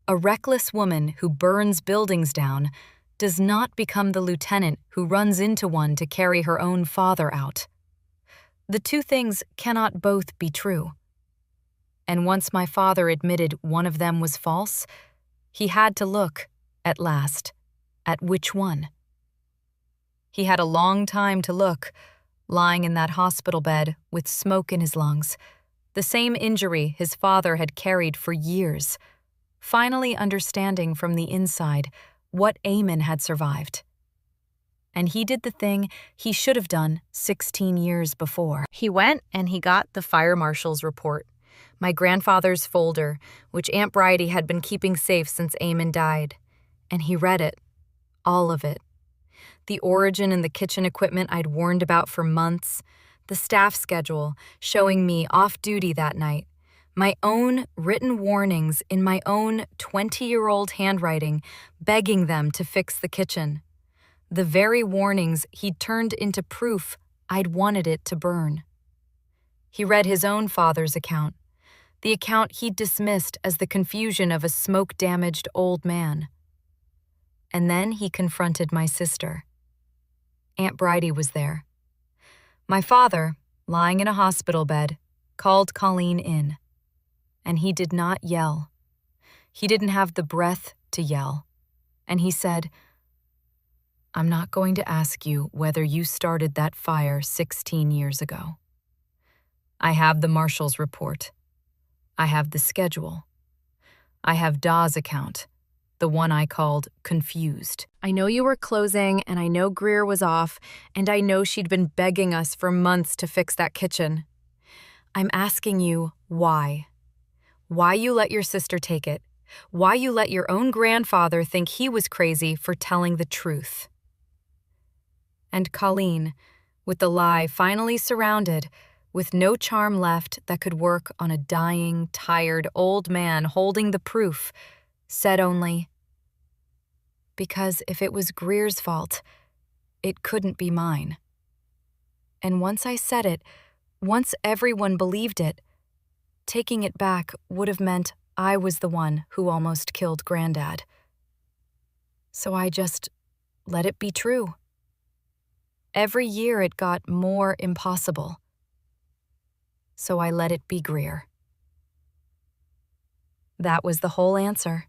A reckless woman who burns buildings down does not become the lieutenant who runs into one to carry her own father out. The two things cannot both be true. And once my father admitted one of them was false, he had to look, at last, at which one. He had a long time to look, lying in that hospital bed with smoke in his lungs, the same injury his father had carried for years, finally understanding from the inside what Eamon had survived. And he did the thing he should have done 16 years before. He went and he got the fire marshal's report, my grandfather's folder, which Aunt Bridie had been keeping safe since Eamon died, and he read it, all of it. The origin and the kitchen equipment I'd warned about for months, the staff schedule showing me off duty that night, my own written warnings in my own 20-year-old handwriting begging them to fix the kitchen, the very warnings he'd turned into proof I'd wanted it to burn. He read his own father's account, the account he'd dismissed as the confusion of a smoke-damaged old man. And then he confronted my sister. Aunt Bridie was there. My father, lying in a hospital bed, called Colleen in, and he did not yell. He didn't have the breath to yell, and he said, "I'm not going to ask you whether you started that fire 16 years ago. I have the marshal's report. I have the schedule. I have Da's account, the one I called confused. I know you were closing, and I know Greer was off, and I know she'd been begging us for months to fix that kitchen. I'm asking you why. Why you let your sister take it. Why you let your own grandfather think he was crazy for telling the truth." And Colleen, with the lie finally surrounded, with no charm left that could work on a dying, tired old man holding the proof, said only, "Because if it was Greer's fault, it couldn't be mine." And once I said it, once everyone believed it, taking it back would have meant I was the one who almost killed Granddad. So I just let it be true. Every year it got more impossible. So I let it be Greer. That was the whole answer.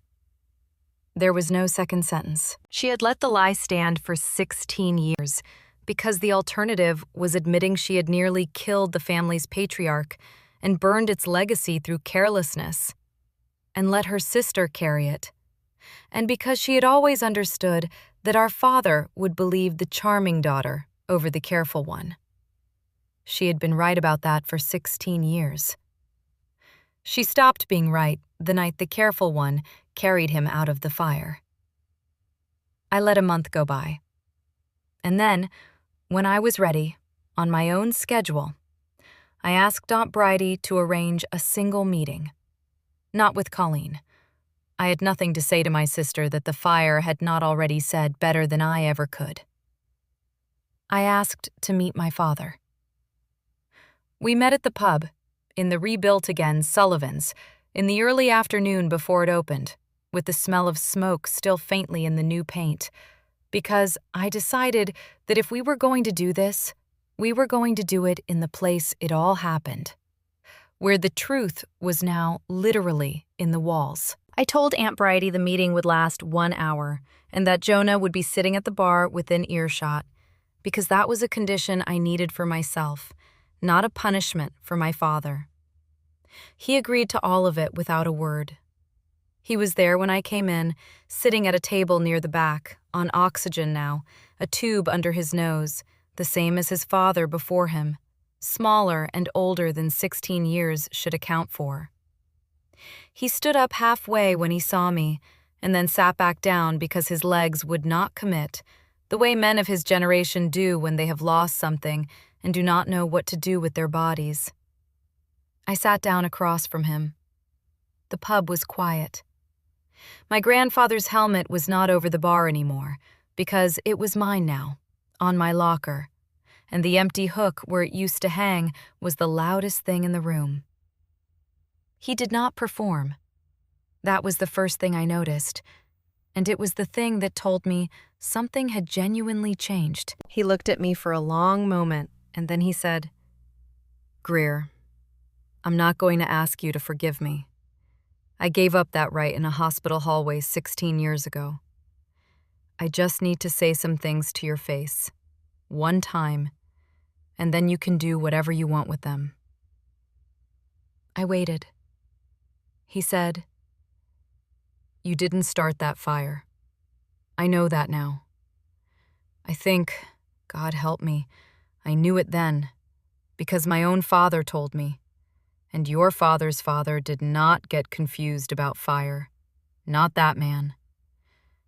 There was no second sentence. She had let the lie stand for 16 years because the alternative was admitting she had nearly killed the family's patriarch and burned its legacy through carelessness, and let her sister carry it. And because she had always understood that our father would believe the charming daughter over the careful one. She had been right about that for 16 years. She stopped being right the night the careful one carried him out of the fire. I let a month go by. And then, when I was ready, on my own schedule, I asked Aunt Bridie to arrange a single meeting. Not with Colleen. I had nothing to say to my sister that the fire had not already said better than I ever could. I asked to meet my father. We met at the pub, in the rebuilt-again Sullivan's, in the early afternoon before it opened, with the smell of smoke still faintly in the new paint, because I decided that if we were going to do this, we were going to do it in the place it all happened, where the truth was now literally in the walls. I told Aunt Bridie the meeting would last 1 hour, and that Jonah would be sitting at the bar within earshot, because that was a condition I needed for myself, not a punishment for my father. He agreed to all of it without a word. He was there when I came in, sitting at a table near the back, on oxygen now, a tube under his nose, the same as his father before him, smaller and older than 16 years should account for. He stood up halfway when he saw me, and then sat back down because his legs would not commit, the way men of his generation do when they have lost something and do not know what to do with their bodies. I sat down across from him. The pub was quiet. My grandfather's helmet was not over the bar anymore, because it was mine now, on my locker, and the empty hook where it used to hang was the loudest thing in the room. He did not perform. That was the first thing I noticed, and it was the thing that told me something had genuinely changed. He looked at me for a long moment, and then he said, "Greer, I'm not going to ask you to forgive me. I gave up that right in a hospital hallway 16 years ago. I just need to say some things to your face, one time, and then you can do whatever you want with them." I waited. He said, "You didn't start that fire. I know that now. I think, God help me, I knew it then, because my own father told me, and your father's father did not get confused about fire. Not that man.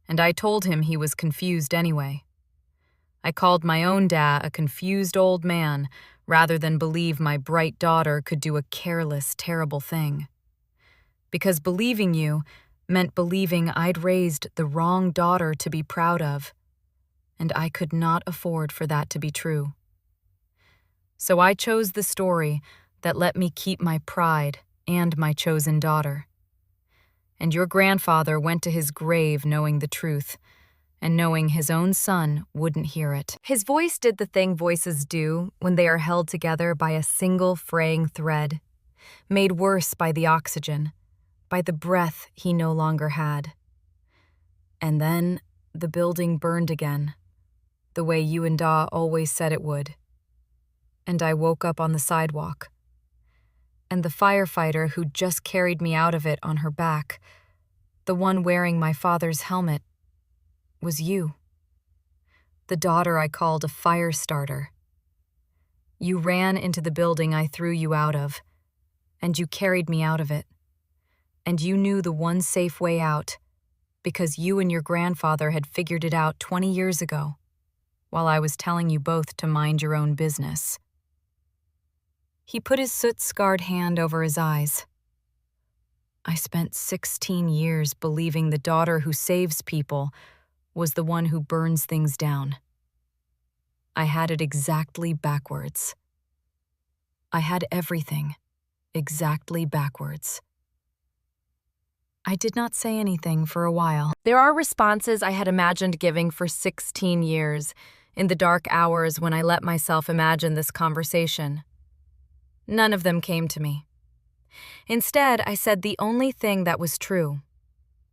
And I told him he was confused anyway. I called my own dad a confused old man rather than believe my bright daughter could do a careless, terrible thing. Because believing you meant believing I'd raised the wrong daughter to be proud of, and I could not afford for that to be true. So I chose the story that let me keep my pride and my chosen daughter. And your grandfather went to his grave knowing the truth, and knowing his own son wouldn't hear it. His voice did the thing voices do when they are held together by a single fraying thread, made worse by the oxygen, by the breath he no longer had. And then the building burned again, the way you and Da always said it would. And I woke up on the sidewalk. And the firefighter who just carried me out of it on her back, the one wearing my father's helmet, was you. The daughter I called a fire starter. You ran into the building I threw you out of, and you carried me out of it. And you knew the one safe way out, because you and your grandfather had figured it out 20 years ago, while I was telling you both to mind your own business. He put his soot-scarred hand over his eyes. I spent 16 years believing the daughter who saves people was the one who burns things down. I had it exactly backwards. I had everything exactly backwards. I did not say anything for a while. There are responses I had imagined giving for 16 years, in the dark hours when I let myself imagine this conversation. None of them came to me. Instead, I said the only thing that was true.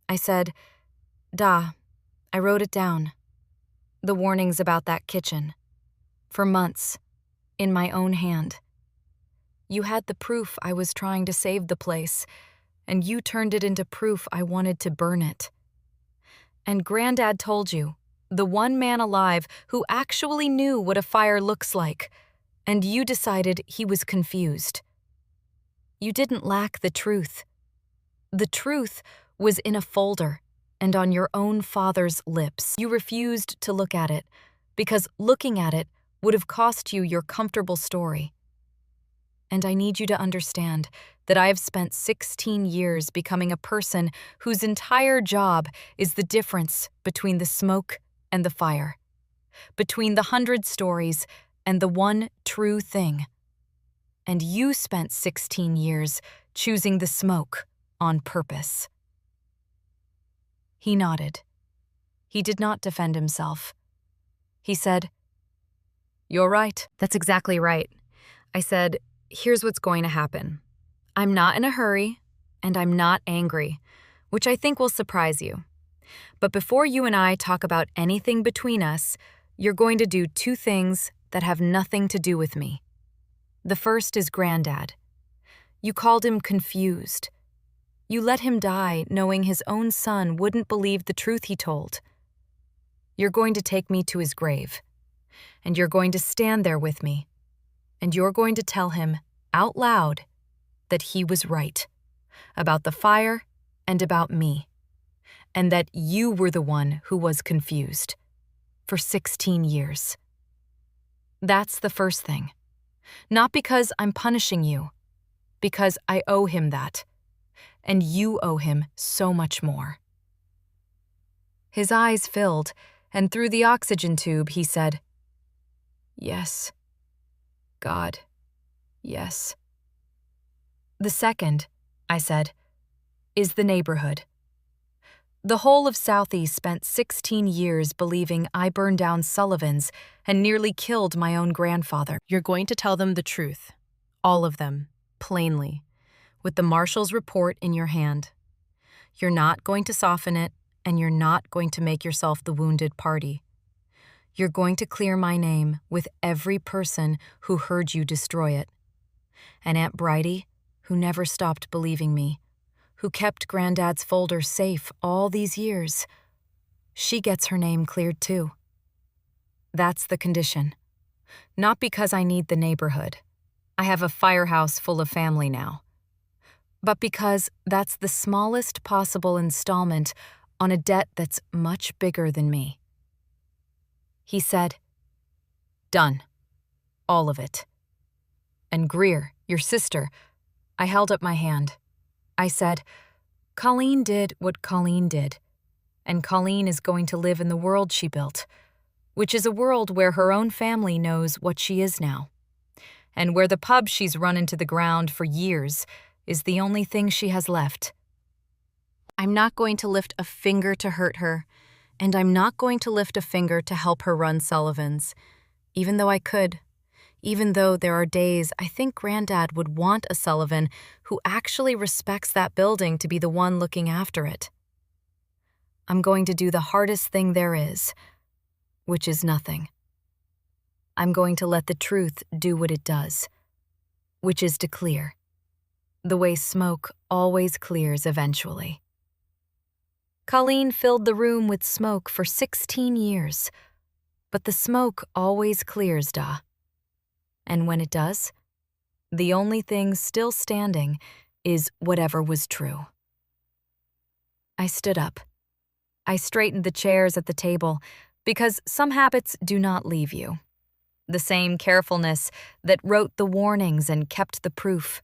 I said, "Da, I wrote it down. The warnings about that kitchen. For months, in my own hand. You had the proof I was trying to save the place, and you turned it into proof I wanted to burn it. And Granddad told you, the one man alive who actually knew what a fire looks like, and you decided he was confused. You didn't lack the truth. The truth was in a folder and on your own father's lips. You refused to look at it because looking at it would have cost you your comfortable story. And I need you to understand that I have spent 16 years becoming a person whose entire job is the difference between the smoke and the fire, between the 100 stories and the one true thing. And you spent 16 years choosing the smoke on purpose. He nodded. He did not defend himself. He said, "You're right." "That's exactly right." I said, "Here's what's going to happen. I'm not in a hurry, and I'm not angry, which I think will surprise you. But before you and I talk about anything between us, you're going to do two things that have nothing to do with me. The first is Granddad. You called him confused. You let him die knowing his own son wouldn't believe the truth he told. You're going to take me to his grave, and you're going to stand there with me, and you're going to tell him out loud that he was right about the fire and about me, and that you were the one who was confused for 16 years. That's the first thing. Not because I'm punishing you, because I owe him that, and you owe him so much more." His eyes filled, and through the oxygen tube he said, "Yes, God, yes." "The second," I said, "is the neighborhood. The whole of Southeast spent 16 years believing I burned down Sullivan's and nearly killed my own grandfather. You're going to tell them the truth, all of them, plainly, with the marshal's report in your hand. You're not going to soften it, and you're not going to make yourself the wounded party. You're going to clear my name with every person who heard you destroy it. And Aunt Bridie, who never stopped believing me, who kept Granddad's folder safe all these years, she gets her name cleared too. That's the condition. Not because I need the neighborhood. I have a firehouse full of family now. But because that's the smallest possible installment on a debt that's much bigger than me." He said, "Done. All of it. And Greer, your sister," I held up my hand. I said, "Colleen did what Colleen did, and Colleen is going to live in the world she built, which is a world where her own family knows what she is now, and where the pub she's run into the ground for years is the only thing she has left. I'm not going to lift a finger to hurt her, and I'm not going to lift a finger to help her run Sullivan's, even though I could. Even though there are days I think Granddad would want a Sullivan who actually respects that building to be the one looking after it. I'm going to do the hardest thing there is, which is nothing. I'm going to let the truth do what it does, which is to clear, the way smoke always clears eventually. Colleen filled the room with smoke for 16 years, but the smoke always clears, Da. And when it does, the only thing still standing is whatever was true." I stood up. I straightened the chairs at the table, because some habits do not leave you. The same carefulness that wrote the warnings and kept the proof.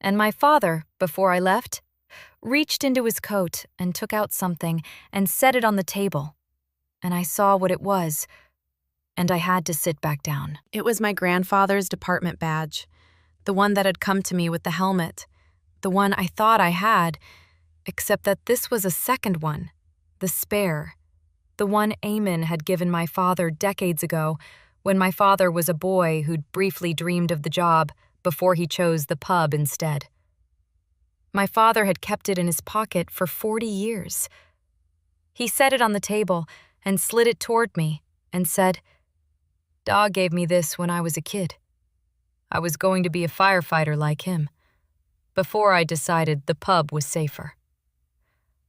And my father, before I left, reached into his coat and took out something and set it on the table. And I saw what it was, and I had to sit back down. It was my grandfather's department badge, the one that had come to me with the helmet, the one I thought I had, except that this was a second one, the spare, the one Eamon had given my father decades ago when my father was a boy who'd briefly dreamed of the job before he chose the pub instead. My father had kept it in his pocket for 40 years. He set it on the table and slid it toward me and said, "Da gave me this when I was a kid. I was going to be a firefighter like him, before I decided the pub was safer.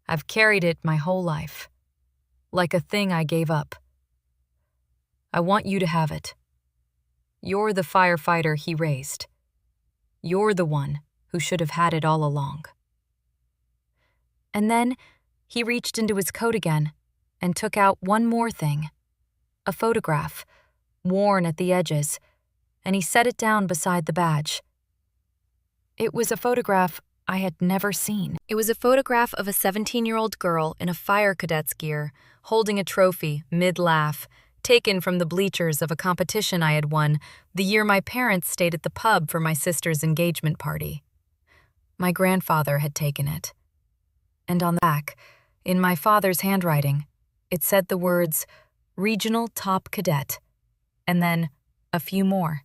I've carried it my whole life, like a thing I gave up. I want you to have it. You're the firefighter he raised. You're the one who should have had it all along." And then he reached into his coat again and took out one more thing, a photograph, worn at the edges, and he set it down beside the badge. It was a photograph I had never seen. It was a photograph of a 17-year-old girl in a fire cadet's gear, holding a trophy, mid-laugh, taken from the bleachers of a competition I had won the year my parents stayed at the pub for my sister's engagement party. My grandfather had taken it. And on the back, in my father's handwriting, it said the words, "Regional Top Cadet," and then a few more.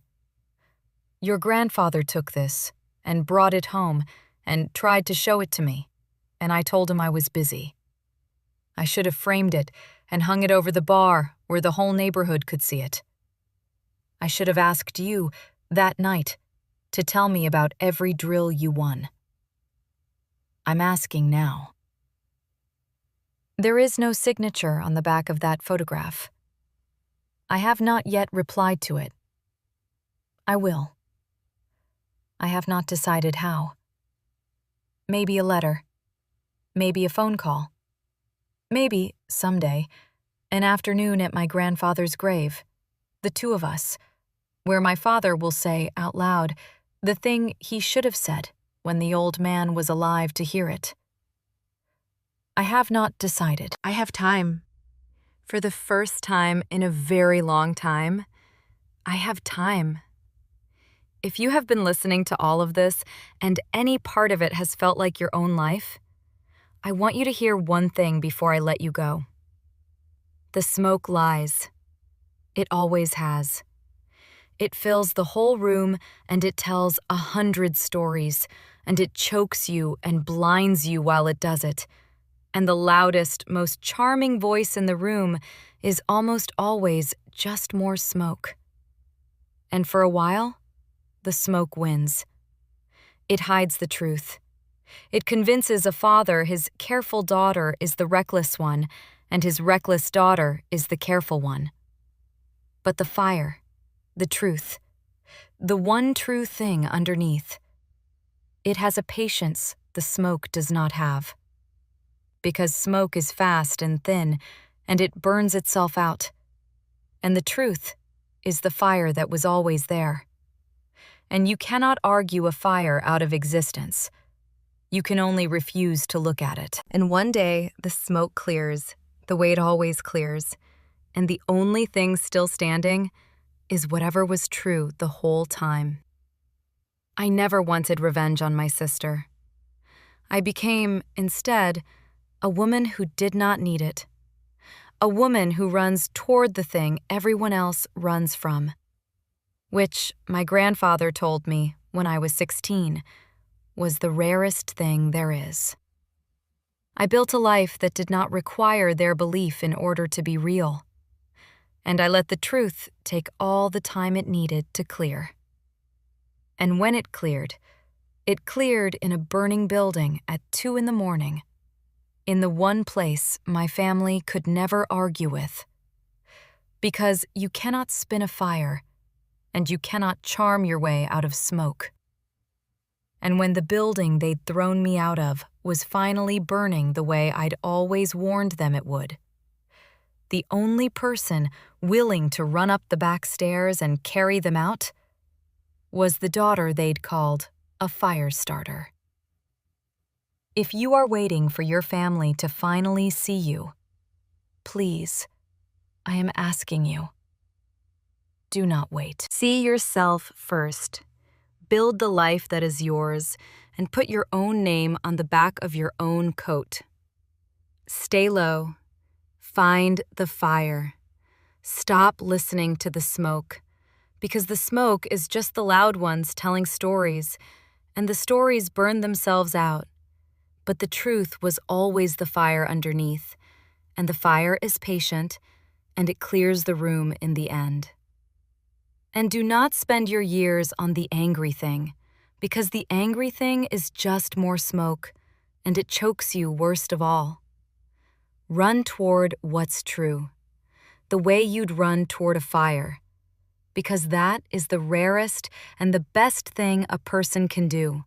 "Your grandfather took this and brought it home and tried to show it to me, and I told him I was busy. I should have framed it and hung it over the bar where the whole neighborhood could see it. I should have asked you, that night, to tell me about every drill you won. I'm asking now." There is no signature on the back of that photograph. I have not yet replied to it. I will. I have not decided how. Maybe a letter. Maybe a phone call. Maybe, someday, an afternoon at my grandfather's grave, the two of us, where my father will say out loud the thing he should have said when the old man was alive to hear it. I have not decided. I have time. For the first time in a very long time, I have time. If you have been listening to all of this and any part of it has felt like your own life, I want you to hear one thing before I let you go. The smoke lies. It always has. It fills the whole room and it tells 100 stories, and it chokes you and blinds you while it does it. And the loudest, most charming voice in the room is almost always just more smoke. And for a while, the smoke wins. It hides the truth. It convinces a father his careful daughter is the reckless one, and his reckless daughter is the careful one. But the fire, the truth, the one true thing underneath, it has a patience the smoke does not have. Because smoke is fast and thin, and it burns itself out. And the truth is the fire that was always there. And you cannot argue a fire out of existence. You can only refuse to look at it. And one day, the smoke clears, the way it always clears, and the only thing still standing is whatever was true the whole time. I never wanted revenge on my sister. I became, instead, a woman who did not need it. A woman who runs toward the thing everyone else runs from. Which, my grandfather told me when I was 16, was the rarest thing there is. I built a life that did not require their belief in order to be real. And I let the truth take all the time it needed to clear. And when it cleared in a burning building at 2 a.m, in the one place my family could never argue with. Because you cannot spin a fire, and you cannot charm your way out of smoke. And when the building they'd thrown me out of was finally burning the way I'd always warned them it would, the only person willing to run up the back stairs and carry them out was the daughter they'd called a fire starter. If you are waiting for your family to finally see you, please, I am asking you, do not wait. See yourself first. Build the life that is yours and put your own name on the back of your own coat. Stay low. Find the fire. Stop listening to the smoke, because the smoke is just the loud ones telling stories, and the stories burn themselves out. But the truth was always the fire underneath, and the fire is patient, and it clears the room in the end. And do not spend your years on the angry thing, because the angry thing is just more smoke, and it chokes you worst of all. Run toward what's true, the way you'd run toward a fire, because that is the rarest and the best thing a person can do.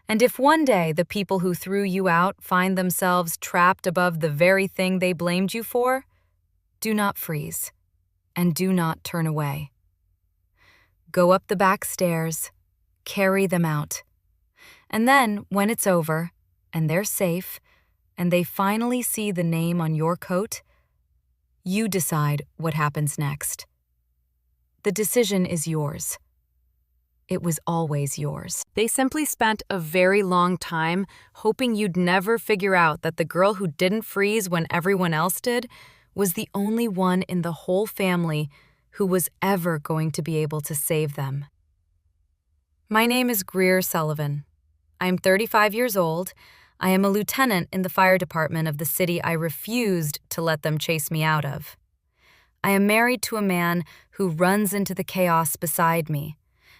And if one day the people who threw you out find themselves trapped above the very thing they blamed you for, do not freeze, and do not turn away. Go up the back stairs, carry them out, And then, when it's over, and they're safe, and they finally see the name on your coat, you decide what happens next. The decision is yours. It was always yours. They simply spent a very long time hoping you'd never figure out that the girl who didn't freeze when everyone else did was the only one in the whole family who was ever going to be able to save them. My name is Greer Sullivan. I am 35 years old. I am a lieutenant in the fire department of the city I refused to let them chase me out of. I am married to a man who runs into the chaos beside me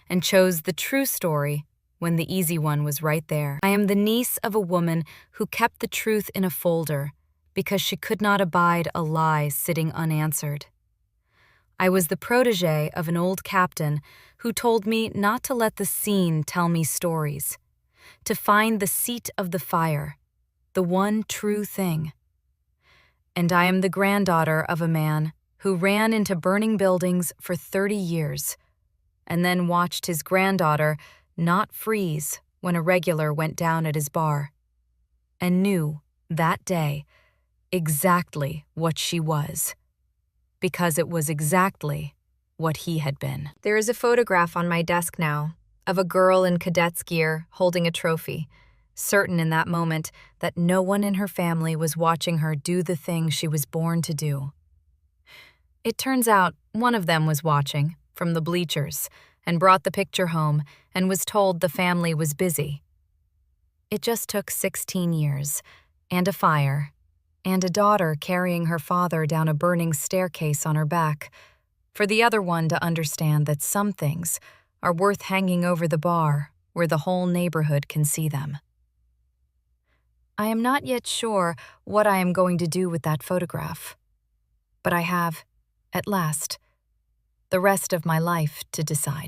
and chose the true story when the easy one was right there. I am the niece of a woman who kept the truth in a folder because she could not abide a lie sitting unanswered. I was the protege of an old captain who told me not to let the scene tell me stories, to find the seat of the fire, the one true thing. And I am the granddaughter of a man who ran into burning buildings for 30 years, and then watched his granddaughter not freeze when a regular went down at his bar, and knew that day exactly what she was, because it was exactly what he had been. There is a photograph on my desk now of a girl in cadet's gear holding a trophy, certain in that moment that no one in her family was watching her do the thing she was born to do. It turns out one of them was watching from the bleachers and brought the picture home and was told the family was busy. It just took 16 years, and a fire, and a daughter carrying her father down a burning staircase on her back, for the other one to understand that some things are worth hanging over the bar where the whole neighborhood can see them. I am not yet sure what I am going to do with that photograph, but I have, at last, the rest of my life to decide.